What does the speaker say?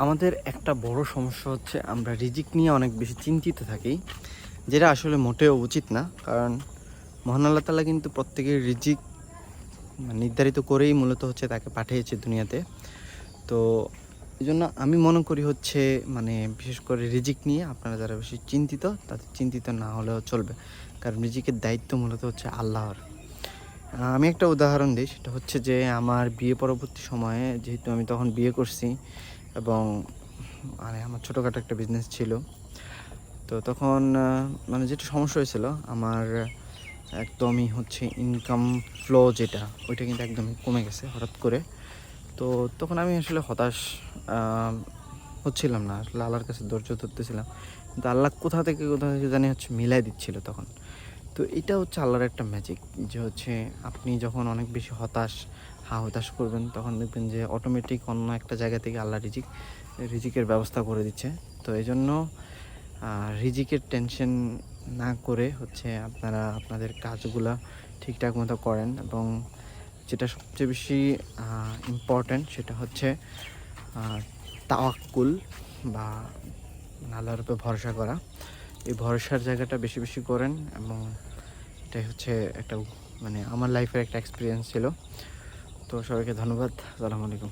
আমাদের একটা বড় সমস্যা হচ্ছে আমরা রিজিক নিয়ে অনেক বেশি চিন্তিত থাকি, যেটা আসলে মোটেও উচিত না। কারণ মহান আল্লাহ তাআলা কিন্তু প্রত্যেকের রিজিক নির্ধারিত করেই মূলত হচ্ছে তাকে পাঠিয়েছে দুনিয়াতে। তো এজন্য আমি মনে করি হচ্ছে বিশেষ করে রিজিক নিয়ে আপনারা যারা বেশি চিন্তিত তাদের চিন্তিত না হলেও চলবে। কারণ রিজিকের দায়িত্ব মূলত হচ্ছে আল্লাহর। আমি একটা উদাহরণ দিই, সেটা হচ্ছে যে আমার বিয়ে পরবর্তী সময়ে যেহেতু আমি তখন বিয়ে করছি এবং আমার ছোটোখাটো একটা বিজনেস ছিল। তো তখন যেটা সমস্যা হয়েছিল আমার একদমই হচ্ছে ইনকাম ফ্লো যেটা ওইটা কিন্তু একদমই কমে গেছে হঠাৎ করে। তো তখন আমি আসলে হতাশ হচ্ছিলাম না, আসলে আল্লাহর কাছে ধৈর্য ধরতেছিলাম, কিন্তু আল্লাহ কোথা থেকে জানি হচ্ছে মিলাই দিচ্ছিল তখন। তো এটা হচ্ছে আল্লাহর একটা ম্যাজিক, যে হচ্ছে আপনি যখন অনেক বেশি হতাশ করবেন তখন দেখবেন যে অটোমেটিক অন্য একটা জায়গা থেকে আল্লাহ রিজিকের ব্যবস্থা করে দিচ্ছে। তো এই জন্য রিজিকের টেনশন না করে হচ্ছে আপনারা আপনাদের কাজগুলা ঠিকঠাক মতো করেন, এবং যেটা সবচেয়ে বেশি ইম্পর্ট্যান্ট সেটা হচ্ছে তাওয়াক্কুল বা আল্লাহর উপর ভরসা করা। এই ভরসার জায়গাটা বেশি বেশি করেন, এবং এটাই হচ্ছে একটা আমার লাইফের একটা এক্সপিরিয়েন্স ছিল। তো সবাইকে ধন্যবাদ। আসসালামু আলাইকুম।